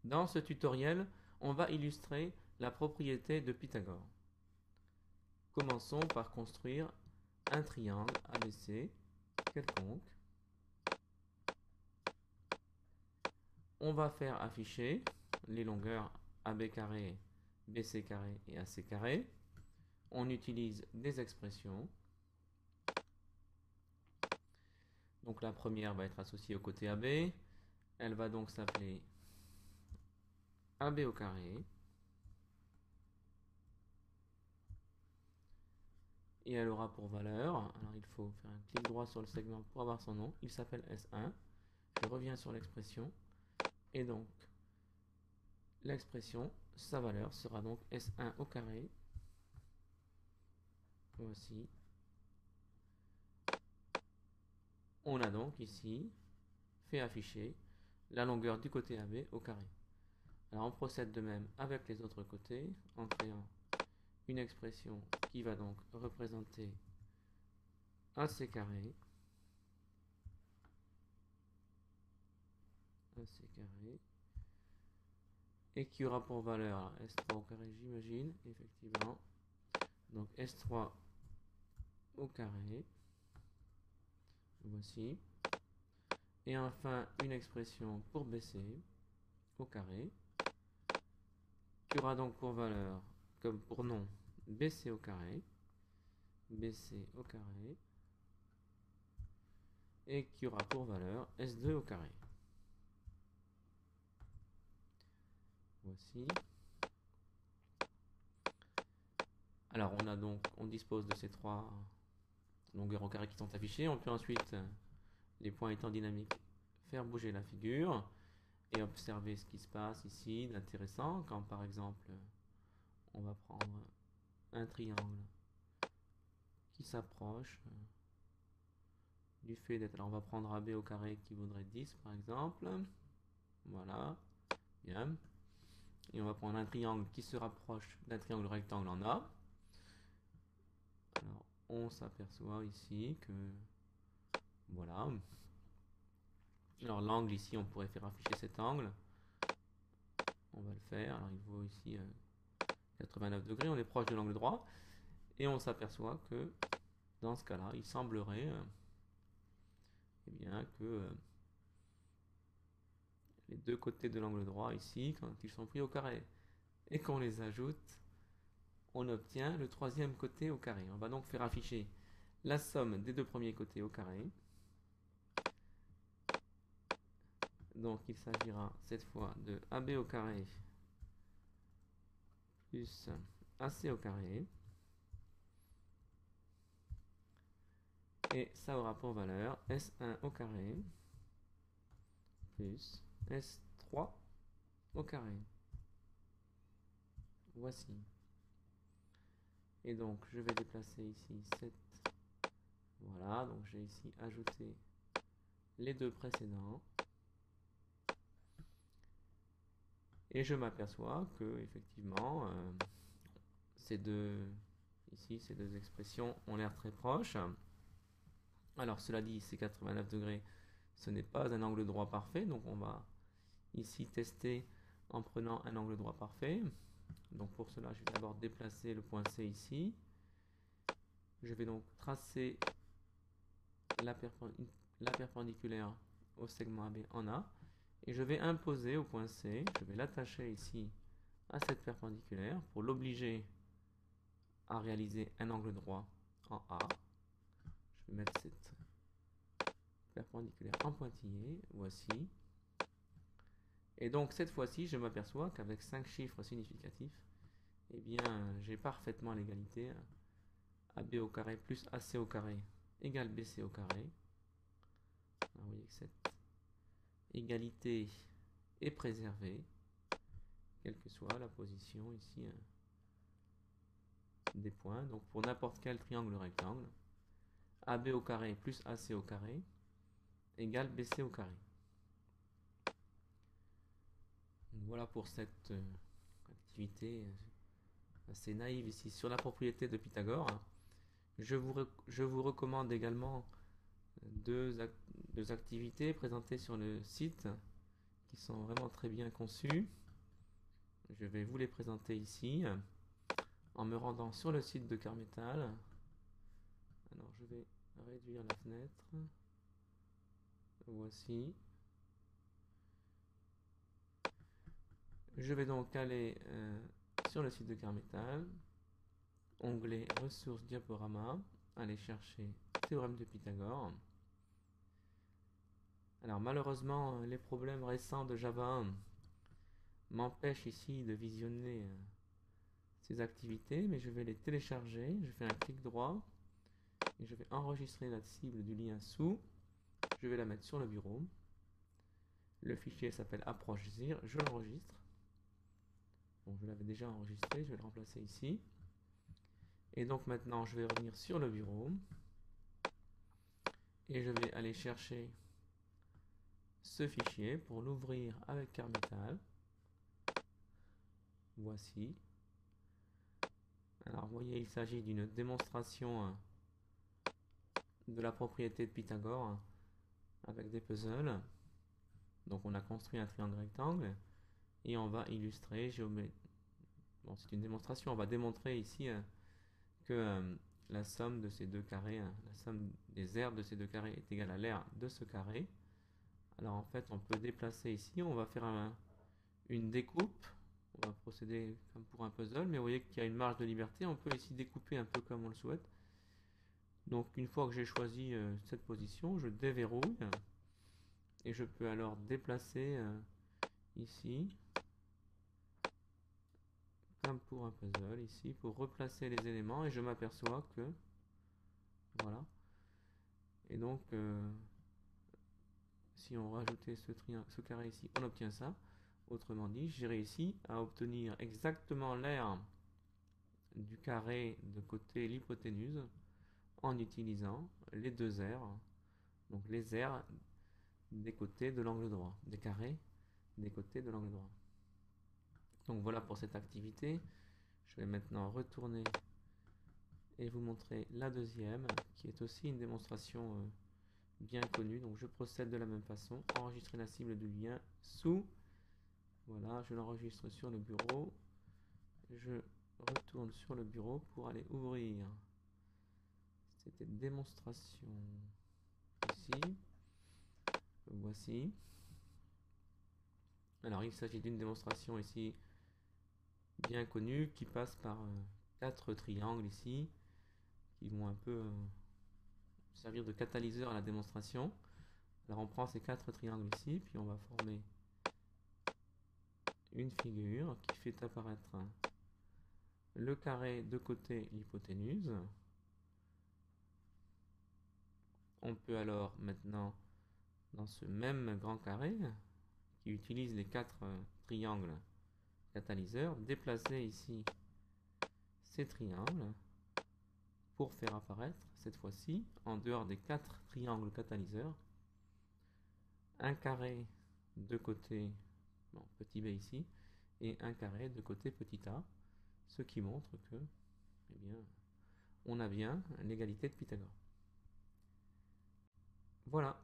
Dans ce tutoriel, on va illustrer la propriété de Pythagore. Commençons par construire un triangle ABC quelconque. On va faire afficher les longueurs AB carré, BC carré et AC carré. On utilise des expressions. Donc la première va être associée au côté AB. Elle va donc s'appeler AB au carré. Et elle aura pour valeur, alors il faut faire un clic droit sur le segment pour avoir son nom, il s'appelle S1. Je reviens sur l'expression, et donc l'expression, sa valeur sera donc S1 au carré. Voici. On a donc ici fait afficher la longueur du côté AB au carré. Alors on procède de même avec les autres côtés en créant une expression qui va donc représenter AC carré, et qui aura pour valeur S3 au carré, j'imagine, effectivement. Donc S3 au carré, voici. Et enfin une expression pour BC au carré, qui aura donc pour valeur, comme pour nom, BC au carré, et qui aura pour valeur S2 au carré. Voici. Alors on dispose de ces trois longueurs au carré qui sont affichées. On peut ensuite, les points étant dynamiques, faire bouger la figure et observer ce qui se passe ici d'intéressant. Quand par exemple on va prendre un triangle qui s'approche du fait d'être... Alors on va prendre AB au carré qui vaudrait 10 par exemple. Voilà, bien. Et on va prendre un triangle qui se rapproche d'un triangle rectangle en A. Alors on s'aperçoit ici que... Voilà. Alors l'angle ici, on pourrait faire afficher cet angle. On va le faire. Alors il vaut ici 89 degrés. On est proche de l'angle droit. Et on s'aperçoit que dans ce cas-là, il semblerait eh bien, que les deux côtés de l'angle droit ici, quand ils sont pris au carré et qu'on les ajoute, on obtient le troisième côté au carré. On va donc faire afficher la somme des deux premiers côtés au carré. Donc il s'agira cette fois de AB au carré plus AC au carré. Et ça aura pour valeur S1 au carré plus S3 au carré. Voici. Et donc je vais déplacer ici 7. Voilà, donc j'ai ici ajouté les deux précédents. Et je m'aperçois que effectivement ces deux expressions ont l'air très proches. Alors cela dit, ces 89 degrés, ce n'est pas un angle droit parfait, donc on va ici tester en prenant un angle droit parfait. Donc pour cela, je vais d'abord déplacer le point C ici. Je vais donc tracer la perpendiculaire au segment AB en A. Et je vais imposer au point C, je vais l'attacher ici à cette perpendiculaire pour l'obliger à réaliser un angle droit en A. Je vais mettre cette perpendiculaire en pointillé, voici. Et donc cette fois-ci, je m'aperçois qu'avec 5 chiffres significatifs, eh bien, j'ai parfaitement l'égalité. AB au carré plus AC au carré égale BC au carré. Alors, vous voyez que cette égalité est préservée, quelle que soit la position ici des points. Donc pour n'importe quel triangle rectangle, AB au carré plus AC au carré égale BC au carré. Donc voilà pour cette activité assez naïve ici sur la propriété de Pythagore. Je vous recommande également deux activités présentées sur le site qui sont vraiment très bien conçus. Je vais vous les présenter ici en me rendant sur le site de Carmetal. Alors je vais réduire la fenêtre. Voici. Je vais donc aller sur le site de Carmetal, onglet ressources diaporama, aller chercher théorème de Pythagore. Alors malheureusement, les problèmes récents de Java m'empêchent ici de visionner ces activités, mais je vais les télécharger. Je fais un clic droit et je vais enregistrer la cible du lien sous. Je vais la mettre sur le bureau. Le fichier s'appelle approche.zir, je l'enregistre. Bon, je l'avais déjà enregistré, je vais le remplacer ici. Et donc maintenant, je vais revenir sur le bureau et je vais aller chercher ce fichier pour l'ouvrir avec Carmetal. Voici. Alors, vous voyez, il s'agit d'une démonstration de la propriété de Pythagore avec des puzzles. Donc, on a construit un triangle rectangle et on va illustrer Bon, c'est une démonstration. On va démontrer ici que la somme de ces deux carrés, la somme des aires de ces deux carrés est égale à l'aire de ce carré. Alors en fait, on peut déplacer ici, on va faire une découpe. On va procéder comme pour un puzzle, mais vous voyez qu'il y a une marge de liberté. On peut ici découper un peu comme on le souhaite. Donc une fois que j'ai choisi cette position, je déverrouille et je peux alors déplacer ici comme pour un puzzle ici pour replacer les éléments et je m'aperçois que voilà. Et donc si on rajoutait ce carré ici, on obtient ça. Autrement dit, j'ai réussi à obtenir exactement l'aire du carré de côté l'hypoténuse en utilisant les deux aires, donc les aires des côtés de l'angle droit, des carrés des côtés de l'angle droit. Donc voilà pour cette activité. Je vais maintenant retourner et vous montrer la deuxième, qui est aussi une démonstration bien connue. Donc je procède de la même façon, enregistrer la cible du lien sous. Voilà, je l'enregistre sur le bureau. Je retourne sur le bureau pour aller ouvrir cette démonstration ici. Voici. Alors il s'agit d'une démonstration ici bien connue qui passe par 4 triangles ici qui vont un peu servir de catalyseur à la démonstration. Alors on prend ces 4 triangles ici, puis on va former une figure qui fait apparaître le carré de côté l'hypoténuse. On peut alors maintenant, dans ce même grand carré, qui utilise les 4 triangles catalyseurs, déplacer ici ces triangles pour faire apparaître, cette fois-ci, en dehors des 4 triangles catalyseurs, un carré de côté petit b ici, et un carré de côté petit a, ce qui montre que, eh bien, on a bien l'égalité de Pythagore. Voilà.